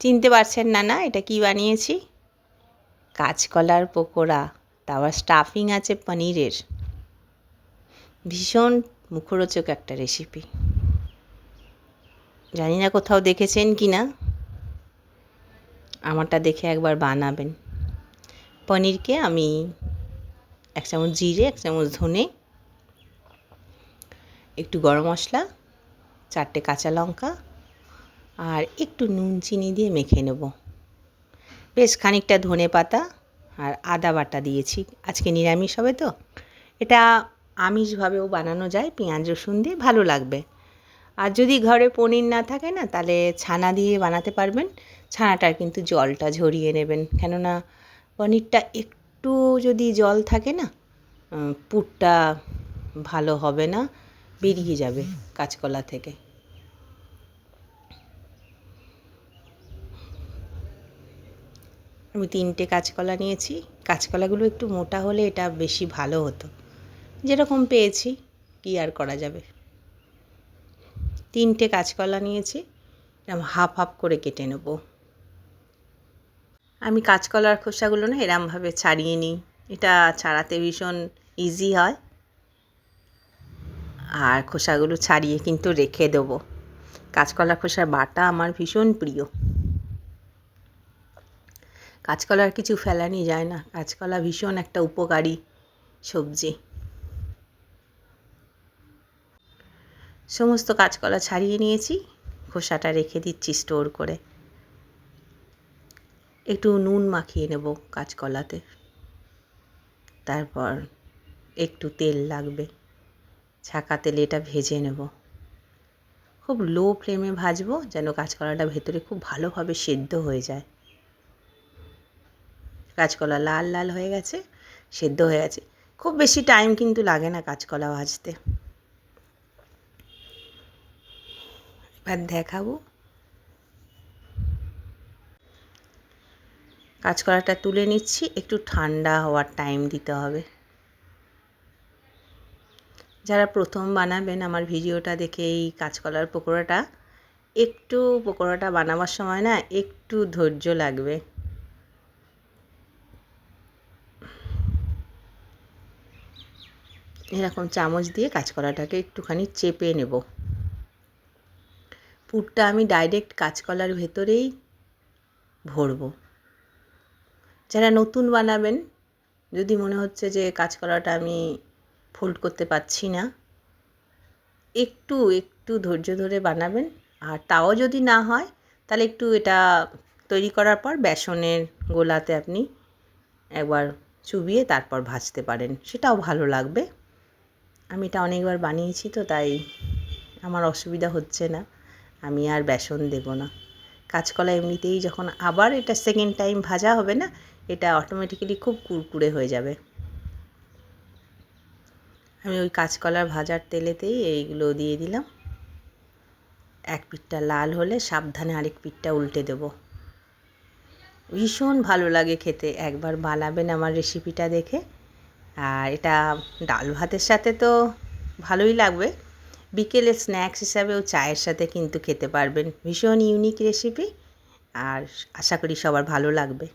চিনতে পারছেন না? এটা কি বানিয়েছি? কাঁচকলার পকোড়া, তা আবার স্টাফিং আছে পনিরের। ভীষণ মুখরোচক একটা রেসিপি। জানি না কোথাও দেখেছেন কি না, আমারটা দেখে একবার বানাবেন। পনিরকে আমি 1 চামচ জিরে, 1 চামচ ধনে, একটু গরম মশলা, 4টে কাঁচা লঙ্কা আর একটু নুন চিনি দিয়ে মেখে নেব। বেশ খানিকটা ধনে পাতা আর আদা বাটা দিয়েছি। আজকে নিরামিষ হবে তো, এটা আমিষভাবেও বানানো যায়, পেঁয়াজ রসুন দিয়ে ভালো লাগবে। আর যদি ঘরে পনির না থাকে না, তাহলে ছানা দিয়ে বানাতে পারবেন। ছানাটার কিন্তু জলটা ঝরিয়ে নেবেন, কেননা পনিরটা একটু যদি জল থাকে না, পুরটা ভালো হবে না, বেরিয়ে যাবে কাঁচকলা থেকে। আমি 3টে কাঁচকলা নিয়েছি। কাঁচকলাগুলো একটু মোটা হলে এটা বেশি ভালো হতো, যেরকম পেয়েছি কী আর করা যাবে। 3টে কাঁচকলা নিয়েছি, এরকম হাফ হাফ করে কেটে নেব। আমি কাঁচকলার খোসাগুলো না এরমভাবে ছাড়িয়ে নিই, এটা ছাড়াতে ভীষণ ইজি হয়। আর খোসাগুলো ছাড়িয়ে কিন্তু রেখে দেবো। কাঁচকলার খোসার বাটা আমার ভীষণ প্রিয়। কাঁচকলার কিছু ফেলানি যায় না, কাঁচকলা ভীষণ একটা উপকারী সবজি। সমস্ত কাঁচকলা ছাড়িয়ে নিয়েছি, খোসাটা রেখে দিচ্ছি স্টোর করে। একটু নুন মাখিয়ে নেব কাঁচকলাতে, তারপর একটু তেল লাগবে, ছাঁকা তেলে এটা ভেজে নেব। খুব লো ফ্লেমে ভাজবো, যেন কাঁচকলাটা ভেতরে খুব ভালোভাবে সেদ্ধ হয়ে যায়। কাঁচকলা লাল লাল হয়ে গেছে, সেদ্ধ হয়ে গেছে। খুব বেশি টাইম কিন্তু লাগে না কাঁচকলা ভাজতে। এবার দেখাবো। কাঁচকলাটা তুলে নিচ্ছি, একটু ঠান্ডা হওয়ার টাইম দিতে হবে। যারা প্রথম বানাবেন আমার ভিডিওটা দেখে এই কাঁচকলার পকোড়াটা, একটু পকোড়াটা বানাবার সময় না একটু ধৈর্য লাগবে। এরকম চামচ দিয়ে কাঁচকলাটাকে একটুখানি চেপে নেব। পুরটা আমি ডাইরেক্ট কাঁচকলার ভেতরেই ভরবো। যারা নতুন বানাবেন, যদি মনে হচ্ছে যে কাঁচকলাটা আমি ফোল্ড করতে পারছি না, একটু ধৈর্য ধরে বানাবেন। আর তাও যদি না হয়, তাহলে একটু এটা তৈরি করার পর বেসনের গোলাতে আপনি একবার চুবিয়ে তারপর ভাজতে পারেন, সেটাও ভালো লাগবে। আমি এটা অনেকবার বানিয়েছি তো, তাই আমার অসুবিধা হচ্ছে না, আমি আর বেসন দেব না। কাঁচকলা এমনিতেই যখন আবার এটা সেকেন্ড টাইম ভাজা হবে না, এটা অটোমেটিক্যালি খুব কুরকুরে হয়ে যাবে। আমি ওই কাঁচকলার ভাজার তেলেতেই এইগুলো দিয়ে দিলাম। এক পিঠটা লাল হলে সাবধানে আরেক পিঠটা উল্টে দেব। ভীষণ ভালো লাগে খেতে, একবার বানাবেন আমার রেসিপিটা দেখে। আর এটা ডাল ভাতের সাথে তো ভালোই লাগবে, বিকেলে স্ন্যাক্স হিসাবেও চায়ের সাথে কিন্তু খেতে পারবেন। ভীষণ ইউনিক রেসিপি, আর আশা করি সবার ভালো লাগবে।